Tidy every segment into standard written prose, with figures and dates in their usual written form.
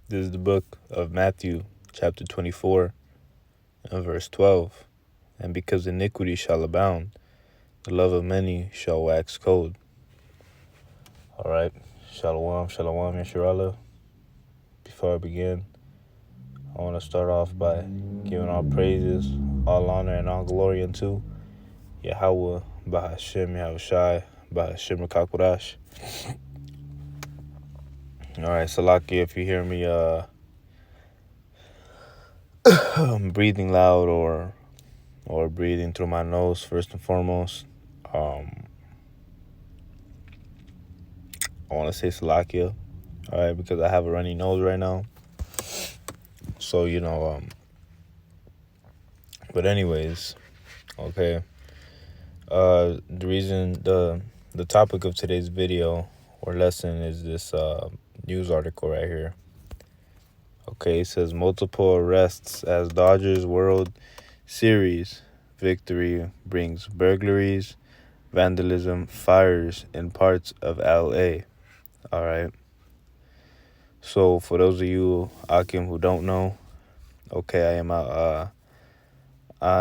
This is the book of Matthew, chapter 24, and verse 12. And because iniquity shall abound, the love of many shall wax cold. All right. Shalom, shalom, Yasharallah. Before I begin, I want to start off by giving all praises, all honor, and all glory unto Yahweh, Bahashem, Yahushai, Bahashem, Rakakwadash. All right, Salaki, if you hear me breathing loud or breathing through my nose, first and foremost, I want to say Salakia, all right, because I have a runny nose right now. So, but anyways, okay. The reason, the topic of today's video or lesson is this news article right here. Okay, it says multiple arrests as Dodgers World Series victory brings burglaries, vandalism, fires in parts of LA. All right. So for those of you, Akim, who don't know, okay, I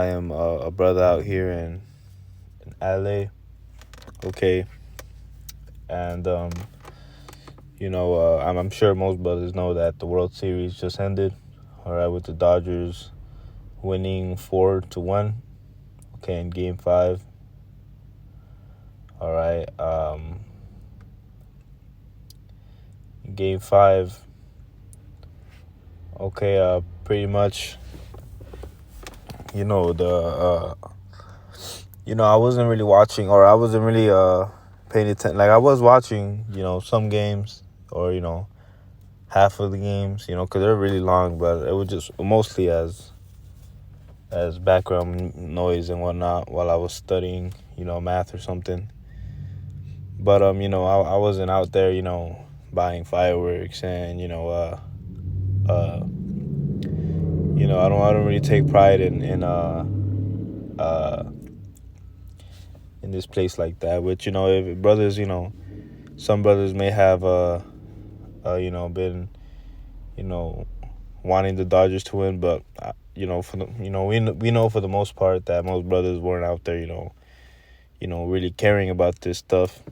am a brother out here in LA. Okay, and I'm sure most brothers know that the World Series just ended. All right, with the Dodgers winning 4-1. Okay, in Game 5. All right. Game 5. Okay. Pretty much. I wasn't really watching, or I wasn't really paying attention. Like, I was watching, some games, or half of the games, because they're really long, but it was just mostly as background noise and whatnot while I was studying, math or something. But I wasn't out there, buying fireworks and I don't really take pride in this place like that. Which if brothers, some brothers may have been wanting the Dodgers to win, but for the we know for the most part that most brothers weren't out there, really caring about this stuff.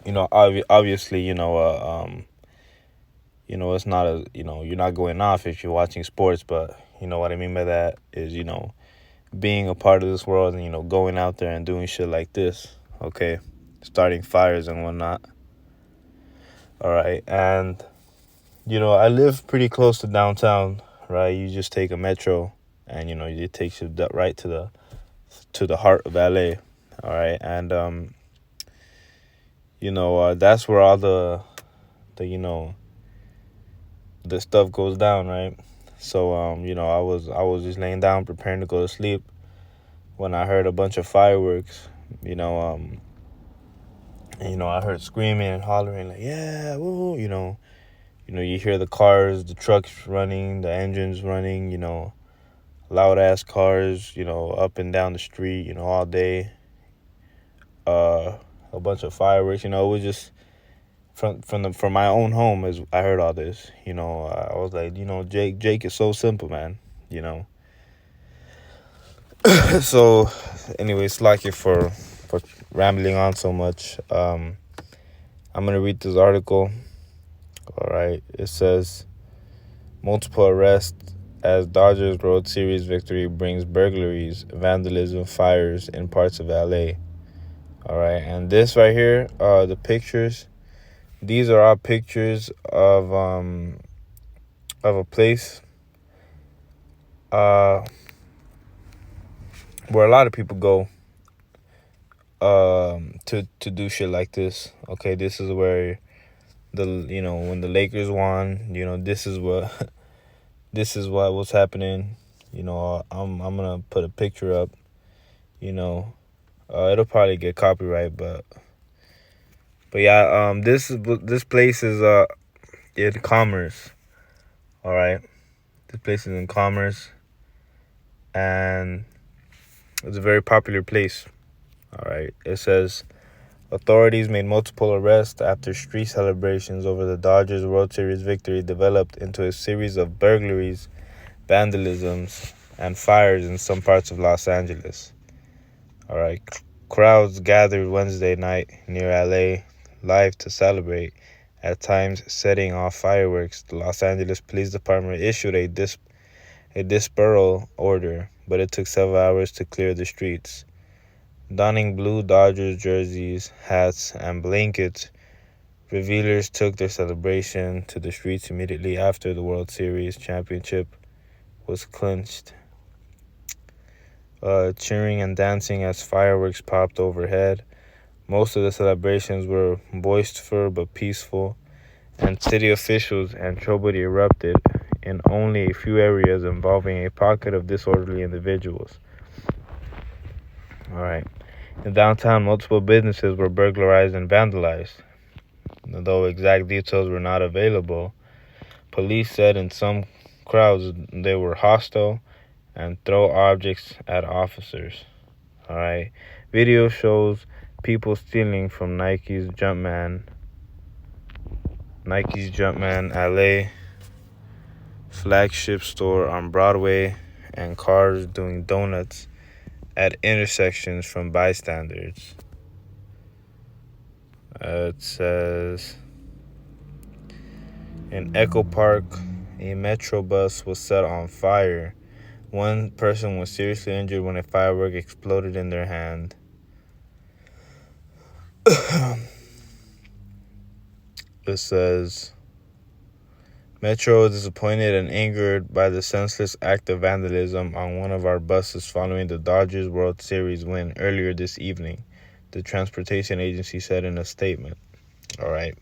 Obviously, it's not you're not going off if you're watching sports, but what I mean by that is, being a part of this world and, going out there and doing shit like this, okay, starting fires and whatnot. All right, and, I live pretty close to downtown, right? You just take a metro and, it takes you right to the heart of LA, all right? And, that's where all the stuff goes down, right? So, I was just laying down preparing to go to sleep when I heard a bunch of fireworks, and, I heard screaming and hollering like, yeah, woo, you hear the cars, the trucks running, the engines running, loud ass cars, up and down the street, all day. A bunch of fireworks, it was just from my own home as I heard all this, I was like, Jake is so simple, man, So, anyways, like it for rambling on so much. I'm gonna read this article. All right, it says multiple arrests as Dodgers World Series victory brings burglaries, vandalism, fires in parts of LA. All right, and this right here, the pictures. These are all pictures of a place where a lot of people go to do shit like this. Okay, this is where when the Lakers won, this is what was happening. I'm gonna put a picture up. It'll probably get copyright, but yeah, this place is in Commerce. All right, this place is in Commerce, and it's a very popular place. All right, it says Authorities made multiple arrests after street celebrations over the Dodgers World Series victory developed into a series of burglaries, vandalisms, and fires in some parts of Los Angeles. All right. Crowds gathered Wednesday night near LA Live to celebrate, at times setting off fireworks. The Los Angeles Police Department issued a dispersal order, but it took several hours to clear the streets. Donning blue Dodgers jerseys, hats, and blankets, revelers took their celebration to the streets immediately after the World Series championship was clinched. Cheering and dancing as fireworks popped overhead. Most of the celebrations were boisterous but peaceful, and city officials and trouble erupted in only a few areas involving a pocket of disorderly individuals. All right. In downtown, multiple businesses were burglarized and vandalized. Though exact details were not available, police said in some crowds they were hostile and throw objects at officers. All right. Video shows people stealing from Nike's Jumpman LA flagship store on Broadway, and cars doing donuts at intersections from bystanders. It says in Echo Park, a metro bus was set on fire. One person was seriously injured when a firework exploded in their hand. It says Metro is disappointed and angered by the senseless act of vandalism on one of our buses following the Dodgers World Series win earlier this evening, the transportation agency said in a statement. All right.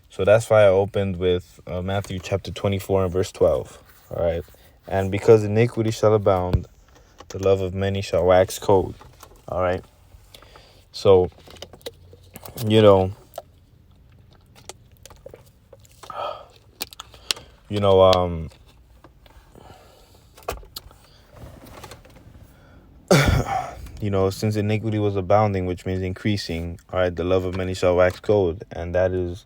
So that's why I opened with Matthew chapter 24 and verse 12. All right. And because iniquity shall abound, the love of many shall wax cold. All right. So, you know, you know, since iniquity was abounding, which means increasing, all right, the love of many shall wax cold, and that is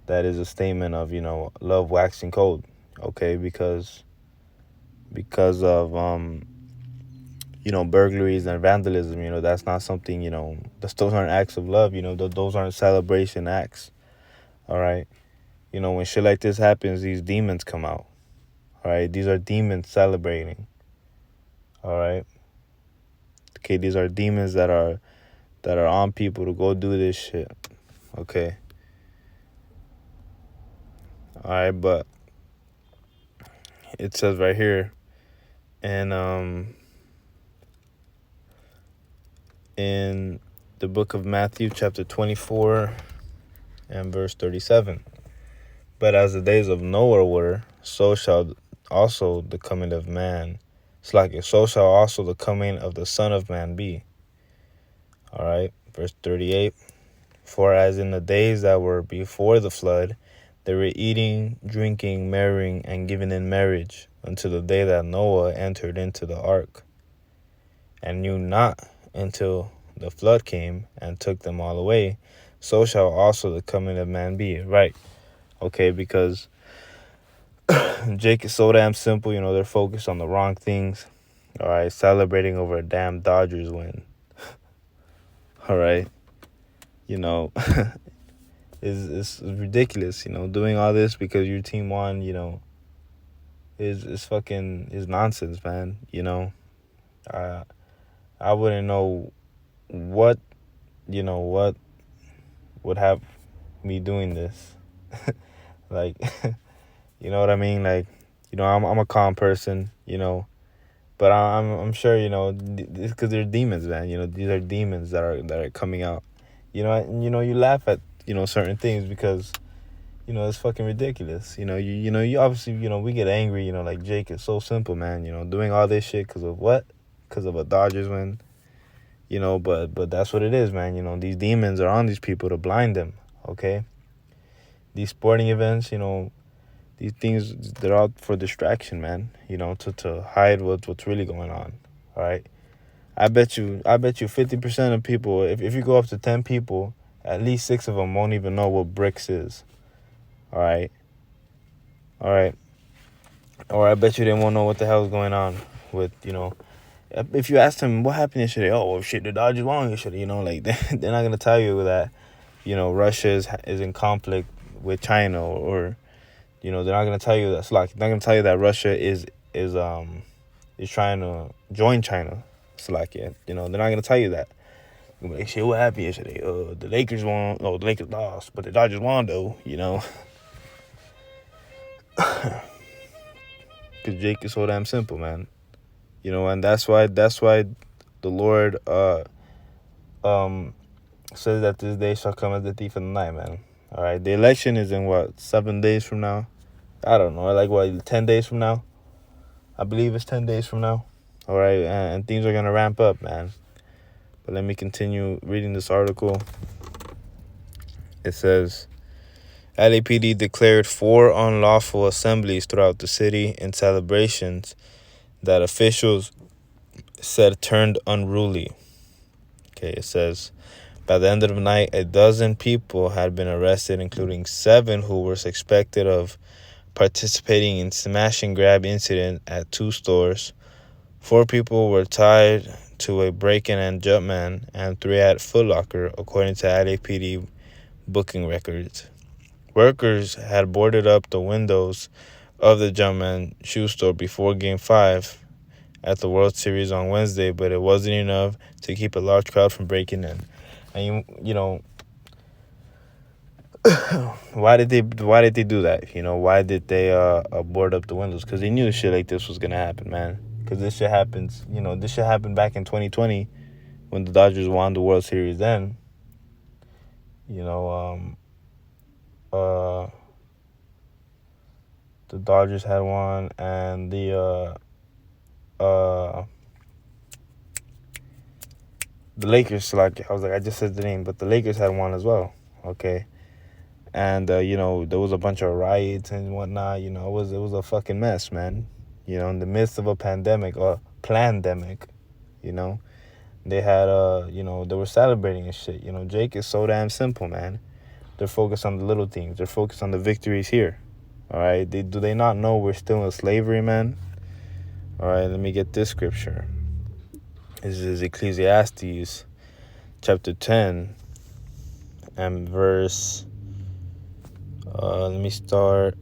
a statement of love waxing cold, okay, because of burglaries and vandalism. That's not something. Those aren't acts of love. Those aren't celebration acts. All right, when shit like this happens, these demons come out. All right, these are demons celebrating. All right. Okay, these are demons that are on people to go do this shit. Okay. All right, but it says right here, and in the book of Matthew, chapter 24, and verse 37, but as the days of Noah were, so shall also the coming of man. So shall also the coming of the Son of Man be. All right, verse 38. For as in the days that were before the flood, they were eating, drinking, marrying, and giving in marriage until the day that Noah entered into the ark, and knew not until the flood came and took them all away. So shall also the coming of man be. Right. Okay, because Jake is so damn simple. They're focused on the wrong things. All right, celebrating over a damn Dodgers win. All right. It's ridiculous, doing all this because your team won, is fucking is nonsense, man. I wouldn't know what would have me doing this. Like, you know what I mean? Like, I'm a calm person, but I'm sure, it's because they're demons, man. These are demons that are coming out. And you laugh at certain things because it's fucking ridiculous. You obviously, we get angry. Like Jake is so simple, man. Doing all this shit because of what? Because of a Dodgers win. But that's what it is, man. These demons are on these people to blind them. Okay. These sporting events, these things, they're out for distraction, man. To hide what's really going on. All right. I bet you 50% of people, if you go up to 10 people At least 6 of them won't even know what BRICS is. All right. All right. Or I bet you they won't know what the hell is going on with, if you ask them what happened yesterday, oh, well, shit, the Dodgers won yesterday, like, they're not going to tell you that, Russia is in conflict with China, or they're not going to tell you that, Slack. They're not going to tell you that Russia is trying to join China, Slack. Yeah. They're not going to tell you that. Like, shit, what happened yesterday? The Lakers won. No, the Lakers lost, but the Dodgers won, though, Because Jake is so damn simple, man. And that's why the Lord says that this day shall come as the thief in the night, man. All right, the election is in what, 7 days from now? I don't know, like what, 10 days from now? I believe it's 10 days from now. All right, and things are gonna ramp up, man. But let me continue reading this article. It says, LAPD declared 4 unlawful assemblies throughout the city in celebrations that officials said turned unruly. Okay, it says, by the end of the night, a dozen people had been arrested, including 7 who were suspected of participating in smash and grab incident at 2 stores. 4 people were tied to a break-in and Jumpman, and 3 at Foot Locker, according to LAPD booking records. Workers had boarded up the windows of the Jumpman shoe store before Game 5 at the World Series on Wednesday, but it wasn't enough to keep a large crowd from breaking in. And why did they do that? Why did they board up the windows? Because they knew shit like this was gonna happen, man. Because this shit happens. This shit happened back in 2020 when the Dodgers won the World Series. Then, the Dodgers had won, and the Lakers, like I was like, I just said the name, but the Lakers had won as well. Okay. And there was a bunch of riots and whatnot. It was a fucking mess, man. In the midst of a pandemic or plandemic, they had they were celebrating and shit. Jake is so damn simple, man. They're focused on the little things. They're focused on the victories here. All right. Do they not know we're still in slavery, man? All right. Let me get this scripture. This is Ecclesiastes, chapter 10, and verse. Let me start.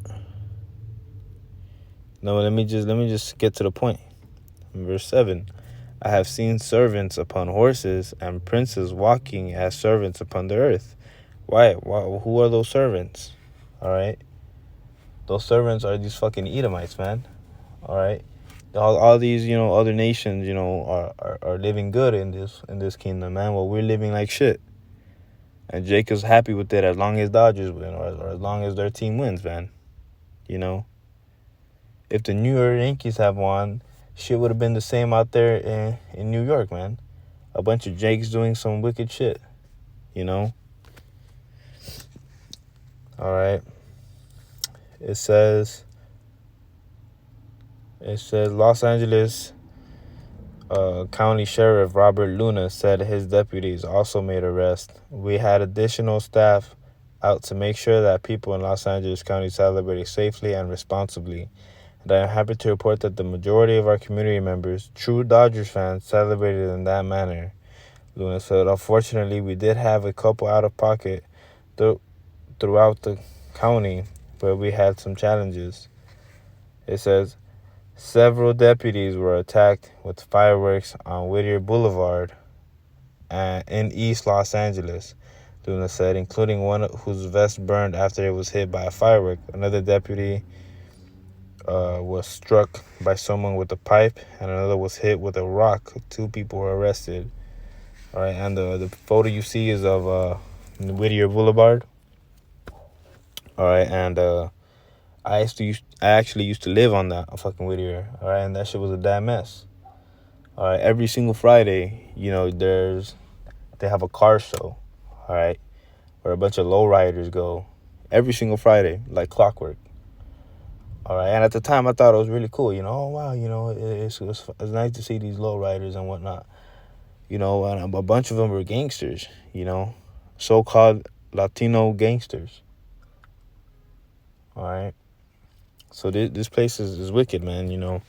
No, let me just get to the point. Verse 7. I have seen servants upon horses and princes walking as servants upon the earth. Why? Who are those servants? All right. Those servants are these fucking Edomites, man. All right. All these, other nations, are living good in this kingdom, man. Well, we're living like shit. And Jake is happy with it as long as Dodgers win, or as long as their team wins, man. If the New York Yankees have won, shit would have been the same out there in New York, man. A bunch of Jakes doing some wicked shit, All right. It says Los Angeles County Sheriff Robert Luna said his deputies also made arrests. We had additional staff out to make sure that people in Los Angeles County celebrated safely and responsibly. And I am happy to report that the majority of our community members, true Dodgers fans, celebrated in that manner. Luna said, unfortunately, we did have a couple out of pocket throughout the county, but we had some challenges. It says, several deputies were attacked with fireworks on Whittier Boulevard in East Los Angeles, Luna said, including one whose vest burned after it was hit by a firework. Another deputy was struck by someone with a pipe, and another was hit with a rock. 2 people were arrested. All right, and the photo you see is of Whittier Boulevard. All right, and I actually used to live on that fucking Whittier. All right, and that shit was a damn mess. All right, every single Friday, they have a car show. All right, where a bunch of lowriders go every single Friday, like clockwork. All right, and at the time I thought it was really cool. Oh wow, it's nice to see these lowriders and whatnot. And a bunch of them were gangsters. so-called Latino gangsters. All right. So this place is wicked, man. You know,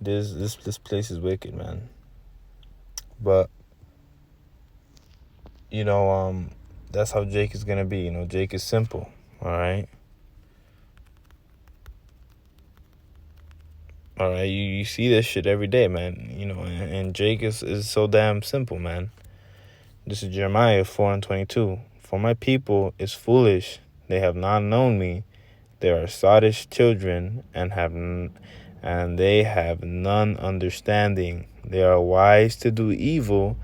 this place is wicked, man. But you know, that's how Jake is gonna be. You know, Jake is simple. All right. All right. You see this shit every day, man. You know, and Jake is so damn simple, man. This is Jeremiah 4:22. For my people is foolish; they have not known me. They are sottish children and they have none understanding. They are wise to do evil,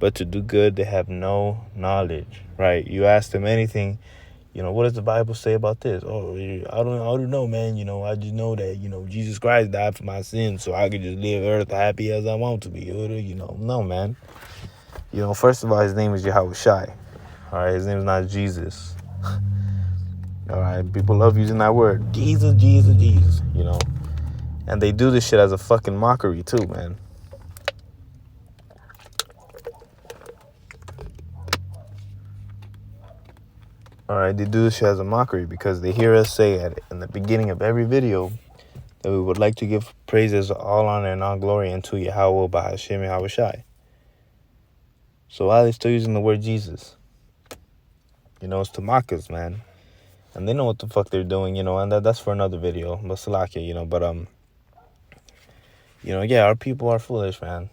but to do good they have no knowledge. Right? You ask them anything, you know, what does the Bible say about this? Oh, I don't know, man. You know, I just know that, you know, Jesus Christ died for my sins so I could just live earth happy as I want to be. You know, no, man. You know, first of all, his name is Yahweh Shai. All right, his name is not Jesus. All right, people love using that word, Jesus, Jesus, Jesus. You know, and they do this shit as a fucking mockery too, man. All right, they do this shit as a mockery because they hear us say in the beginning of every video that we would like to give praises, all honor, and all glory unto Yahweh Bahashem Yahweh Shai. So why are they still using the word Jesus? You know, it's to mock us, man. And they know what the fuck they're doing, you know, and that's for another video. But Salakia, you know, but you know, yeah, our people are foolish, man.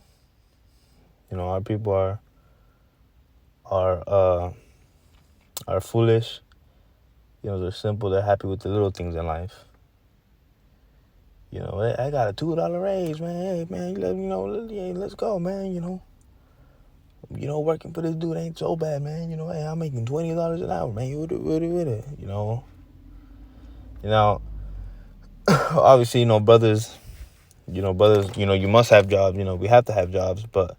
You know, our people are foolish. You know, they're simple. They're happy with the little things in life. You know, hey, I got a $2 raise, man. Hey, man, let's go, man. You know, working for this dude ain't so bad, man. You know, hey, I'm making $20 an hour, man. You know, obviously, you know, brothers, you know, you must have jobs. You know, we have to have jobs, but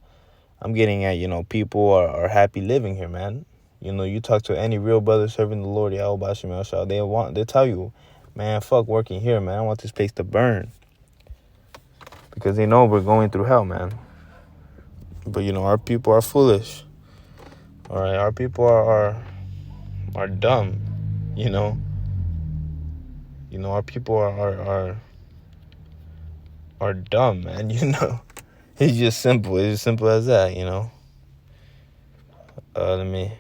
I'm getting at, you know, people are happy living here, man. You know, you talk to any real brother serving the Lord, they tell you, man, fuck working here, man. I want this place to burn. Because they know we're going through hell, man. But, you know, our people are foolish. All right, our people are dumb, you know. You know, our people are dumb, man, you know. It's just simple. It's as simple as that, you know. Let me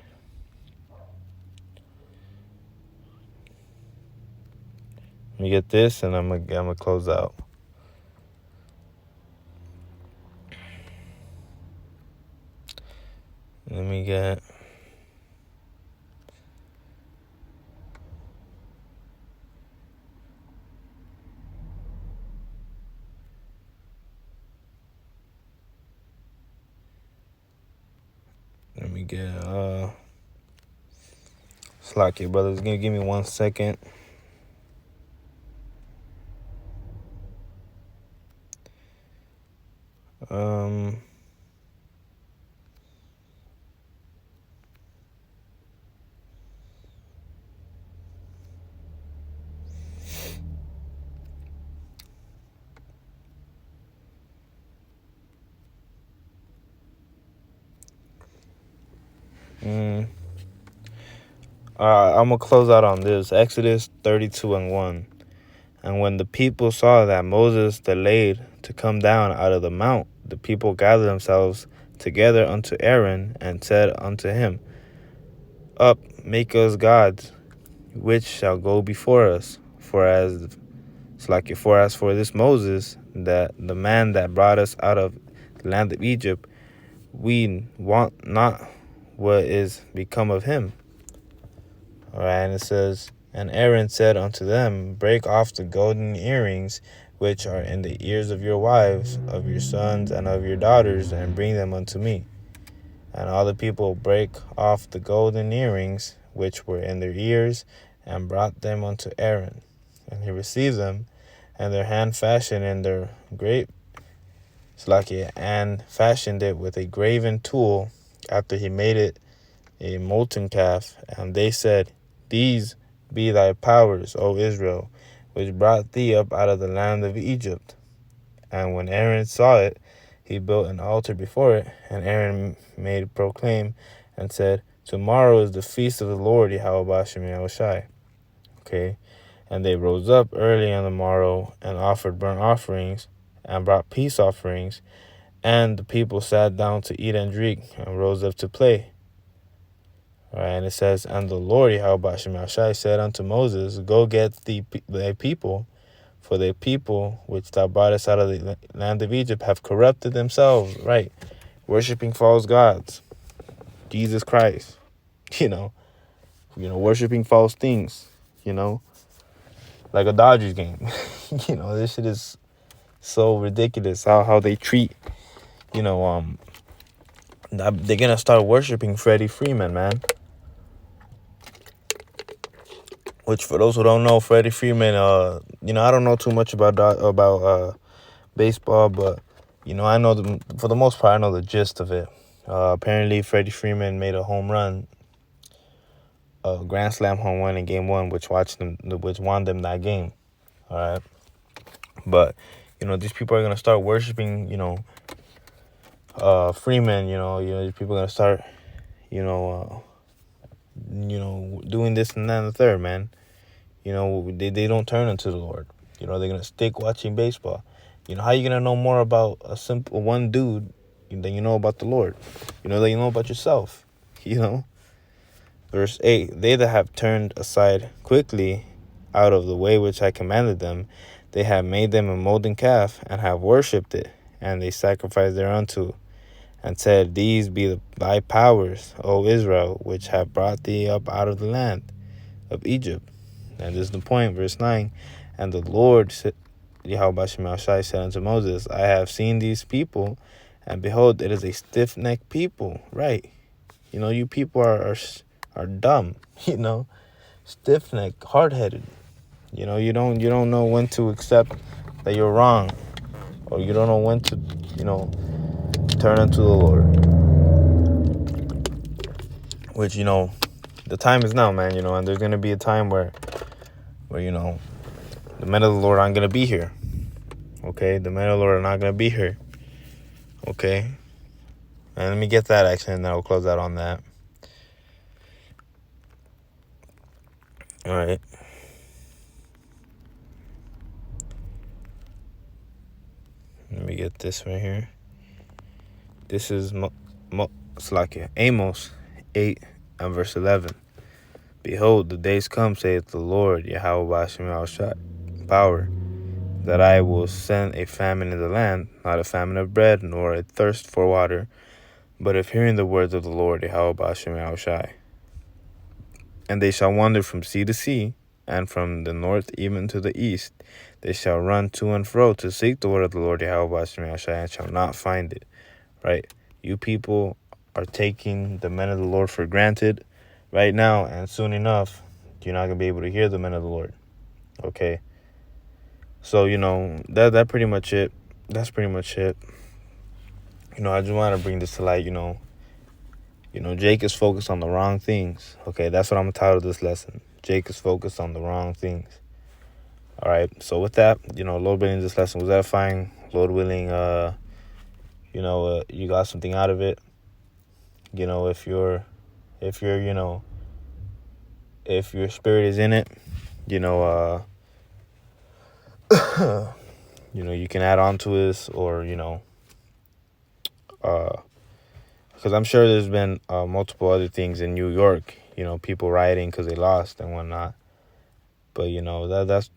get this, and I'm gonna close out. Let me get. Slack it, brothers. Give me 1 second. I'm gonna close out on this. Exodus 32:1. And when the people saw that Moses delayed to come down out of the mount, the people gathered themselves together unto Aaron and said unto him, Up, make us gods, which shall go before us. For as for this Moses, that the man that brought us out of the land of Egypt, we want not what is become of him. All right, and it says, And Aaron said unto them, Break off the golden earrings which are in the ears of your wives, of your sons, and of your daughters, and bring them unto me. And all the people brake off the golden earrings which were in their ears, and brought them unto Aaron. And he received them, and their hand fashioned in their and fashioned it with a graven tool, after he made it a molten calf. And they said, These be thy powers, O Israel, which brought thee up out of the land of Egypt. And when Aaron saw it, he built an altar before it, and Aaron made proclaim and said, "Tomorrow is the feast of the Lord Yahweh Bashem Yahushai." Okay, and they rose up early on the morrow and offered burnt offerings and brought peace offerings, and the people sat down to eat and drink and rose up to play. All right, and it says, "And the Lord Yahweh Bashem Yahushai said unto Moses, Go get thy people, for the people which thou broughtest out of the land of Egypt have corrupted themselves," right? Worshipping false gods, Jesus Christ, you know, worshiping false things, like a Dodgers game. This shit is so ridiculous how they treat, they're gonna start worshiping Freddie Freeman, man. Which, for those who don't know, Freddie Freeman, I don't know too much about baseball, but I know for the most part, I know the gist of it. Apparently, Freddie Freeman made a home run, a grand slam home run in Game 1, which won them that game. All right, but these people are gonna start worshiping, Freeman. These people are gonna start, doing this and that and the third, man. They don't turn into the Lord. They're gonna stick watching baseball. How you gonna know more about a simple one dude than you know about the Lord? That you know about yourself. Verse 8, they that have turned aside quickly out of the way which I commanded them, they have made them a molten calf, and have worshipped it, and they sacrificed thereunto, and said, These be thy powers, O Israel, which have brought thee up out of the land of Egypt. And this is the point, verse 9. And the Lord, Yahweh Bashem Yahushai, said unto Moses, I have seen these people, and behold, it is a stiff-necked people. Right. You people are dumb, stiff-necked, hard-headed. You don't know when to accept that you're wrong, or you don't know when to, turn unto the Lord. Which, the time is now, man, and there's going to be a time where the men of the Lord aren't going to be here. Okay? The men of the Lord are not going to be here. Okay? And let me get that action, and then I'll close out on that. All right. Let me get this right here. This is Amos 8 and verse 11. Behold, the days come, saith the Lord, Yahweh Bashem Yahushai, power, that I will send a famine in the land, not a famine of bread, nor a thirst for water, but of hearing the words of the Lord, Yahweh Bashem Yahushai. And they shall wander from sea to sea, and from the north even to the east. They shall run to and fro to seek the word of the Lord, Yahweh Bashem Yahushai, and shall not find it. Right? You people are taking the men of the Lord for granted right now, and soon enough, you're not going to be able to hear the men of the Lord. Okay? So, that pretty much it. That's pretty much it. I just want to bring this to light, Jake is focused on the wrong things. Okay, that's what I'm titled this lesson. Jake is focused on the wrong things. All right, so with that, Lord willing, this lesson was edifying. Lord willing, you got something out of it. If your spirit is in it, you can add on to this, or because I'm sure there's been multiple other things in New York, people rioting because they lost and whatnot. But that's